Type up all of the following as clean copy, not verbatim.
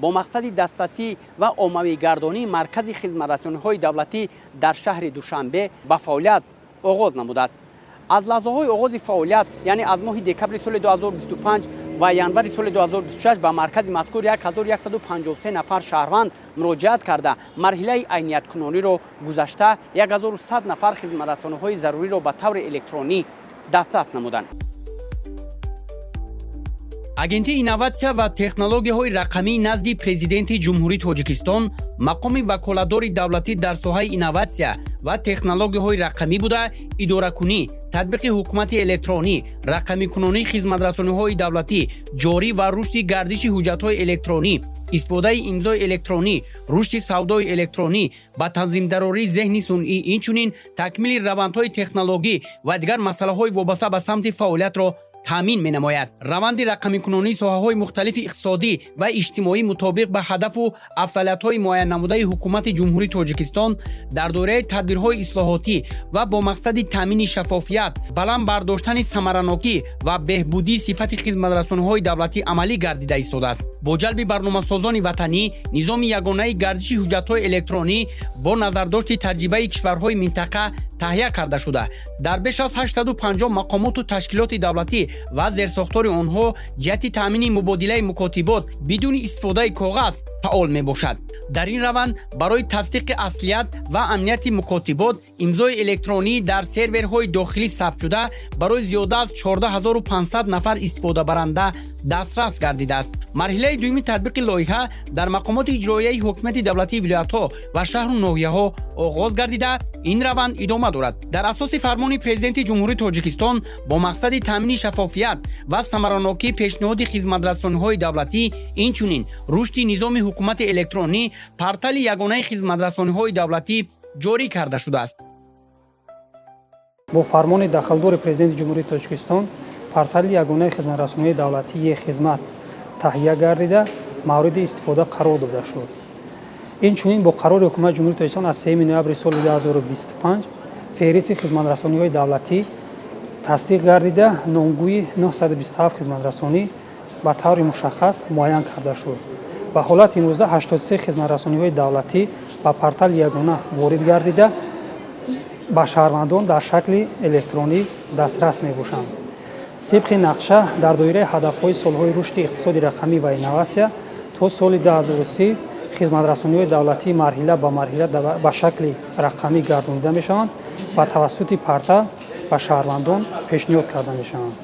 با مقصد دسترسی و عمومی‌گردانی مرکز خدمت‌رسانی‌های دولتی در شهر دوشنبه به فعالیت آغاز نموده است. از لحظه‌های آغاز فعالیت یعنی از ماه دکمبر سال 2025 و ینوری سال 2026 به مرکز مذکور 1153 نفر شهروند مراجعت کرده مرحله عینیت کنونی را گذشته 1100 نفر خدمت‌رسانی‌های ضروری را به طور الکترونی دسترس نمودند. агентии инноватсия ва технологияҳои рақамӣ назди президенти ҷумҳурии Тоҷикистон мақоми ваколатдори давлатӣ дар соҳаи инноватсия ва технологияҳои рақамӣ буда идоракунӣ, татбиқи ҳукумати электронӣ, рақамикунонии хизматрасониҳои давлатӣ, ҷорӣ ва рушди гардиши ҳуҷҷатҳои электронӣ, истифодаи имзои электронӣ, рушди савдои электронӣ, ба танзимдарории зеҳни сунъӣ, инчунин такмили равандҳои технологӣ ва дигар масъалаҳои вобаста ба самти фаъолиятро таъмин менамояд. раванди рақамикунонии соҳаҳои мухталифи иқтисодӣ ва иҷтимоӣ мутобиқ ба ҳадафу афзалиятҳои муайяннамудаи ҳукумати ҷумҳурии Тоҷикистон дар доираи тадбирҳои ислоҳотӣ ва бо мақсади таъмини шаффофият, баланд бардоштани самаранокӣ ва беҳбудии сифати хизматрасониҳои давлатӣ амалӣ гардида истодааст. бо ҷалби барномасозони ватанӣ, низоми ягонаи гардиши ҳуҷҷатҳои электронӣ бо назардошти таҷрибаи кишварҳои минтақа таҳия карда шуда, дар беш аз 850 мақомоту ташкилоти давлатӣ ва зерсохтори онҳо ҷиҳати таъмини мубодилаи мукотибот бидуни истифодаи коғаз фаъол мебошад. дар ин раванд барои тасдиқи аслият ва амнияти мукотибот имзои электронӣ дар серверҳои дохилӣ сабт шуда барои зиёда аз 14500 нафар истифодабаранда дастрас гардидааст. марҳилаи дуюми татбиқи лоиҳа дар мақомоти иҷроияи ҳокимияти давлатии вилоятҳо ва шаҳру ноҳияҳо оғоз гардида ин раванд идома дорад. дар асоси фармони президенти ҷумҳурии Тоҷикистон бо мақсади таъмини шаффофият ва самаранокии пешниҳоди хизматрасониҳои давлатӣ, инчунин рушди низоми ҳукумати электронӣ, портали ягонаи хизматрасониҳои давлатӣ ҷорӣ карда шудааст. бо фармони дахалдори президенти ҷумҳурии Тоҷикистон портали ягонаи хизматрасониҳои давлатӣ е-хизмат таҳия гардида мавриди истифода қарор дода шуд. инчунин бо қарори ҳукумати ҷумҳурии Тоҷикистон аз 3 ноябри соли 2025 феҳристи хизматрасониҳои давлатӣ тасдиқ гардида номгӯи 927 хизматрасонӣ ба таври мушаххас муайян карда шуд. ба ҳолати имрӯза 83 хизматрасониҳои давлатӣ ба портали ягона ворид гардида ба шаҳрвандон дар шакли электронӣ дастрас мебошанд. тибқи нақша дар доираи ҳадафҳои солҳои рушди иқтисоди рақамӣ ва инноватсия то соли 2030 хизматрасониҳои давлатӣ марҳила ба марҳила ба шакли рақамӣ гардонида мешаванд ва тавассути портал ба шаҳрвандон пешниҳод карда мешаванд.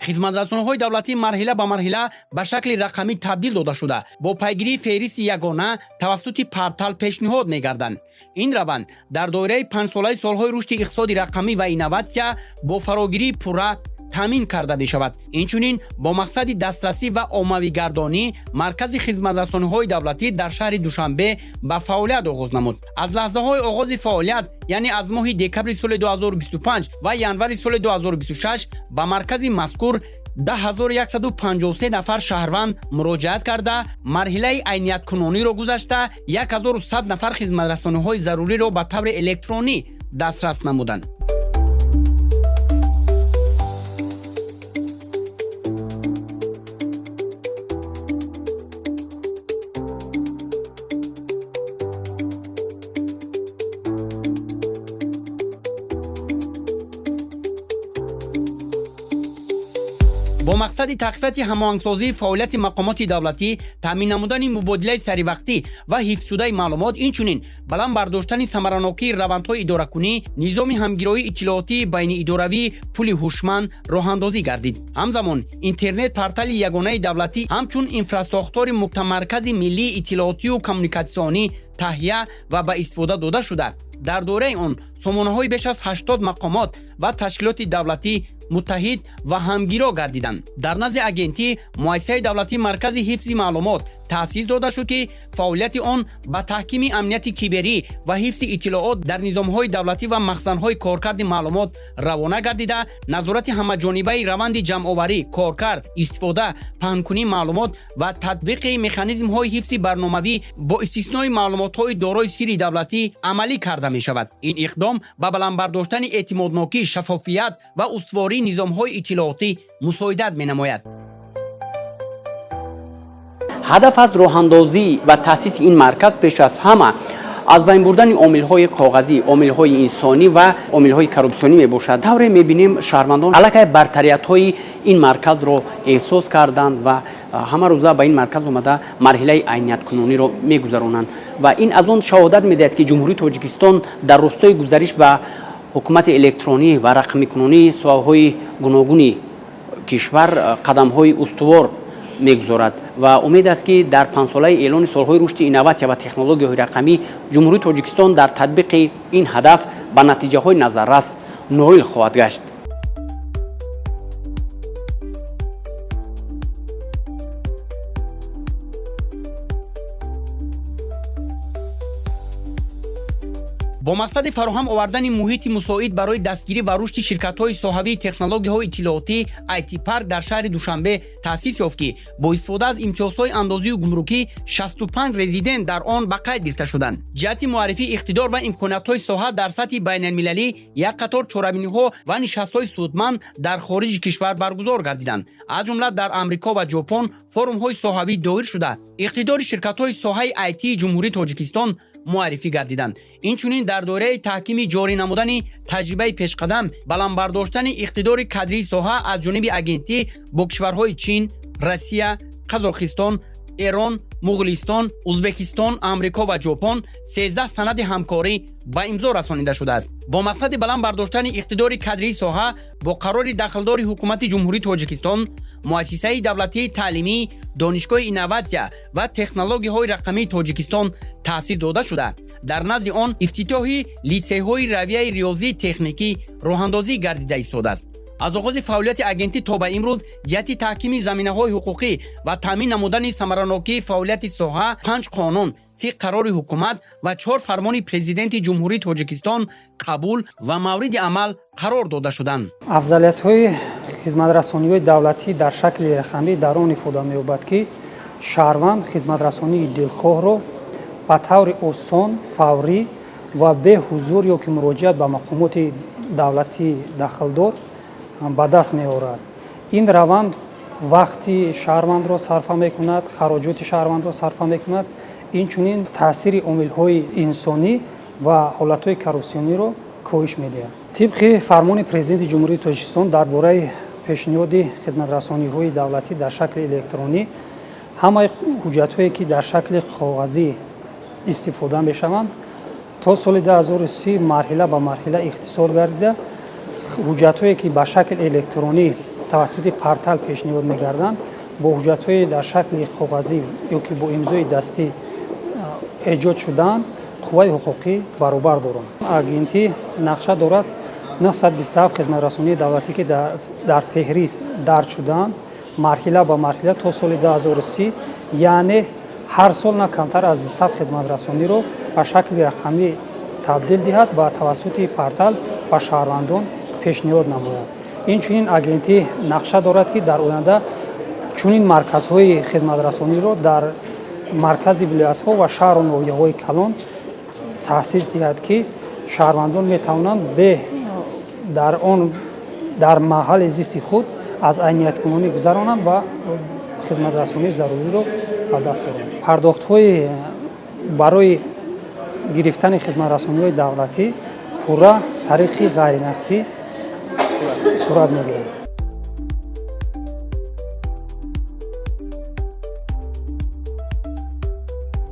хизматрасониҳои давлатӣ марҳила ба марҳила ба шакли рақамӣ табдил дода шуда бо пайгирии феҳристи ягона тавассути портал пешниҳод мегарданд. ин раванд дар доираи 5-солаи солҳои рушди иқтисоди рақамӣ ва инноватсия бо фарогирии пурра таъмин карда мешавад. инчунин бо мақсади дастрасӣ ва оммавигардонӣ маркази хизматрасониҳои давлатӣ дар шаҳри Душанбе ба фаъолият оғоз намуд. аз лаҳзаҳои оғози фаъолият яъне аз моҳи декабри соли 2025 ва январи соли 2026 ба маркази мазкур 10153 нафар шаҳрванд муроҷиат карда марҳилаи айнияткунониро гузашта 1100 нафар хизматрасониҳои заруриро ба таври электронӣ дастрас намуданд. бо мақсади тахфифати ҳамоҳангсозии фаъолияти мақомоти давлатӣ, таъмин намудани мубодилаи саривақтӣ ва ҳифзшудаи маълумот, инчунин баланд бардоштани самаранокии равандҳои идоракунӣ, низоми ҳамгироии иттилоотии байниидоравии пули ҳушманд роҳандозӣ гардид. ҳамзамон интернет портали ягонаи давлатӣ ҳамчун инфраструктури муттамаркази миллии иттилоотию коммуникатсионӣ таҳия ва ба истифода дода шуда дар дораи он сомонаҳои беш аз 80 мақомот ва ташкилоти давлатӣ муттаҳид ва ҳамгиро гардиданд. дар назди агентӣ муассисаи давлатӣ маркази ҳифзи маълумот, таъсис дода шуд ки фаъолияти он ба таҳкими амнияти киберӣ ва ҳифзи иттилоот дар низомҳои давлатӣ ва махзанҳои коркарди маълумот равона гардида, назорати ҳамаҷонибаи раванди ҷамъоварӣ, коркард, истифода, паҳнкунии маълумот ва татбиқи механизмҳои ҳифзи барномавӣ бо истиснои маълумотҳои дорои сирри давлатӣ амалӣ карда мешавад. ин иқдом ба баландбардоштани эътимоднокӣ, шаффофият ва устувории низомҳои иттилоотӣ мусоидат менамояд. ҳадаф аз роҳандозӣ ва таъсиси ин марказ пеш аз ҳама аз байн бурдани омилҳои коғазӣ, омилҳои инсонӣ ва омилҳои коррупсионӣ мебошад. давре мебинем шаҳрвандон аллакай бартариятҳои ин марказро эҳсос карданд ва ҳама рӯза ба ин марказ омада марҳилаи айнияткунониро мегузаронанд ва ин аз он шаҳодат медиҳад ки ҷумҳурии Тоҷикистон дар ростои гузариш ба ҳукумати электронӣ ва рақамикунонии соҳаҳои гуногуни кишвар қадамҳои устувор мегузорад ва умед аст ки дар панҷсолаи эълони солҳои рушди инноватсия ва технологияҳои рақамӣ ҷумҳурии Тоҷикистон дар татбиқи ин ҳадаф ба натиҷаҳои назаррас ноил хоҳад гашт. бо мақсади фароҳам овардани муҳити мусоид барои дастгирӣ ва рушди ширкатҳои соҳавии технологияҳои иттилоотӣ IT Park дар шаҳри Душанбе таъсис ёфт ки бо истифода аз имтиёзҳои андозию гумрукӣ 65 резидент дар он ба қайд гирифта шуданд. ҷиҳати муаррифии иқтидор ва имкониятҳои соҳа дар сатҳи байналмилалӣ як қатор чорабиниҳо ва нишастҳои судманд дар хориҷи кишвар баргузор гардиданд. аз ҷумла дар Амрико ва Ҷопон форумҳои соҳавӣ доир шуда иқтидори ширкатҳои соҳаи IT ҷумҳурии Тоҷикистон муаррифӣ гардиданд. инчунин дар доираи таҳкими ҷорӣ намудани таҷрибаи пешқадам, баландбардоштани иқтидори кадрии соҳа аз ҷониби агентӣ бо кишварҳои Чин, Россия, Қазоқистон, Эрон, Муғулистон, Узбекистон, Амрико ва Ҷопон 13 санади ҳамкорӣ ба имзо расонида шудааст. бо мақсади баландбардоштани иқтидори кадрии соҳа бо қарори дахлдори ҳукумати ҷумҳурии Тоҷикистон, муассисаи давлатии таълимӣ, донишгоҳи инноватсия ва технологияҳои рақамии Тоҷикистон таъсис дода шуда, дар назди он ифтитоҳи литсейҳои равияи риёзии техникӣ роҳандозӣ гардида истодааст. аз оғози фаъолияти агентӣ то ба имрӯз ҷиҳати таҳкими заминаҳои ҳуқуқӣ ва таъмин намудани самаранокии фаъолияти соҳа 5 қонун, 30 қарори ҳукумат ва 4 фармони президенти ҷумҳурии Тоҷикистон қабул ва мавриди амал қарор дода шуданд. афзалиятҳои хизматрасониҳои давлатӣ дар шакли рақамӣ дар он ифода меёбад ки шаҳрванд хизматрасонии дилхоҳро ба таври осон, фаврӣ ва бе ҳузур ё ки муроҷиат ба мақомоти давлатии дахлдор ба даст меорад. ин раванд вақти шаҳрвандро сарфа мекунад, хароҷоти шаҳрвандро сарфа мекунад, инчунин таъсири омилҳои инсонӣ ва ҳолатҳои коррупсиониро коҳиш медиҳад. тибқи фармони президенти ҷумҳурии Тоҷикистон дар бораи пешниҳоди хизматрасониҳои давлатӣ дар шакли электронӣ, ҳамаи ҳуҷҷатҳое ки дар шакли коғазӣ истифода мешаванд, то соли 2030 марҳила ба марҳила ихтисор гардида, ҳуҷҷатҳое ки ба шакли электронӣ тавассути портал пешниҳод мегарданд, бо ҳуҷҷатҳои дар шакли коғазӣ ё ки бо имзои дастӣ эҷод шудаанд, қувваи ҳуқуқӣ баробар доранд. агентӣ нақша дорад 927 хизматрасонии давлатӣ ки дар феҳрист дарҷ шудаанд, марҳила ба марҳила то соли 2030, яъне ҳар сол на камтар аз 200 хизматрасониро ба шакли рақамӣ табдил диҳад ва тавассути портал ба шаҳрвандон пешниҳод намояд. инчунин агентӣ нақша дорад ки дар оянда чунин марказҳои хизматрасониро дар маркази вилоятҳо ва шаҳру ноҳияҳои калон таъсис диҳад ки шаҳрвандон метавонанд дар маҳалли зисти худ аз айнияткунонӣ гузаронанд ва хизматрасонии заруриро ба даст оранд. пардохтҳои барои гирифтани хизматрасониҳои давлатӣ пурра тариқи ғайринақдӣ сурат мегирад.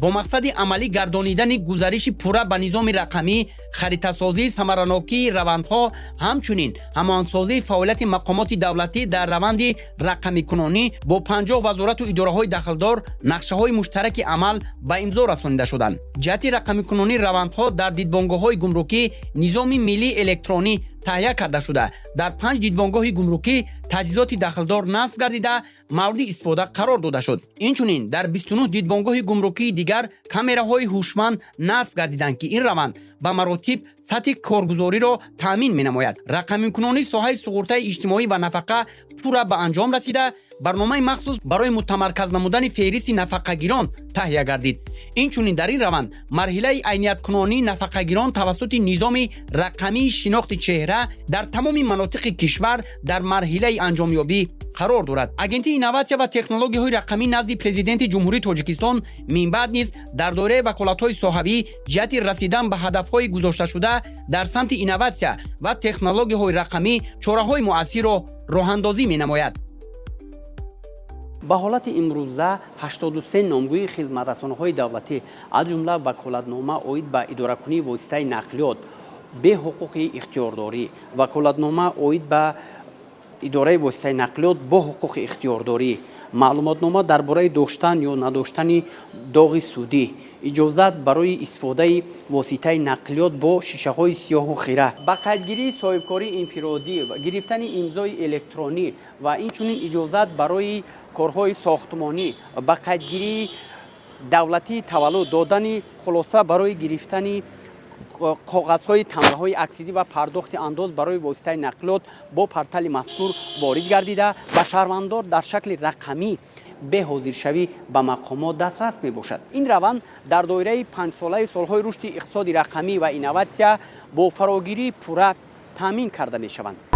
бо мақсади амалӣ гардонидани гузариши пурра ба низоми рақамӣ, харитасозии самаранокии равандҳо, ҳамчунин ҳамоҳангсозии фаъолияти мақомоти давлатӣ дар раванди рақамикунонӣ бо 50 вазорату идораҳои дахлдор нақшаҳои муштараки амал ба имзо расонида шуданд. ҷиҳати рақамикунонии равандҳо дар дидбонгоҳҳои гумрукӣ низоми миллии электронӣ таҳия карда шуда дар 5 дидбонгоҳи гумрукӣ таҷҳизоти дахлдор насб гардида мавриди истифода қарор дода шуд. Инчунин дар 29 дидбонгоҳи гумрукии дигар камераҳои ҳушманд насб гардиданд ки ин раванд ба маротиб сатҳи коргузориро таъмин менамояд. Рақамикунонии соҳаи суғуртаи иҷтимоӣ ва нафақа пурра ба анҷом расида, барномаи махсус барои мутамарказ намудани феҳристи нафақагирон таҳия гардид. Инчунин дар ин раванд марҳилаи айнияткунонии нафақагирон тавассути низоми рақамии шинохти чеҳра дар тамоми манотиқи кишвар дар марҳилаи анҷомёбӣ қарор дорад. Агентии инноватсия ва технологияҳои рақамӣ назди президенти ҷумҳурии Тоҷикистон минбаъд низ дар доираи ваколатҳои соҳавӣ ҷиҳати расидан ба ҳадафҳои гузошташуда дар самти инноватсия ва технологияҳои рақамӣ чораҳои муассирро роҳандозӣ менамояд. ба ҳолати имрӯза 83 номгӯи хизматрасонаҳои давлатӣ аз ҷумла ваколатнома оид ба идоракунии воситаи нақлиёт бе ҳуқуқи ихтиёрдорӣ, ваколатнома оид ба идораи воситаи нақлиёт бо ҳуқуқи ихтиёрдорӣ, маълумотнома дар бораи доштан ё надоштани доғи судӣ, иҷозат барои истифодаи воситаи нақлиёт бо шишаҳои сиёҳу хира, ба қайдгирии соҳибкории инфиродӣ, гирифтани имзои электронӣ ва инчунин иҷозат барои корҳои сохтмонӣ, ба қайдгирии давлатӣ таваллуд додани хулоса барои гирифтани коғазҳои тамғаҳои аксидӣ ва пардохти андоз барои воситаи нақлиёт бо портали мазкур ворид гардида ба шаҳрвандор дар шакли рақамӣ бе ҳозиршавӣ ба мақомот дастрас мебошад. Ин раванд дар доираи 5-солаи солҳои рушди иқтисоди рақамӣ ва инноватсия бо фарогирии пурра таъмин карда мешаванд.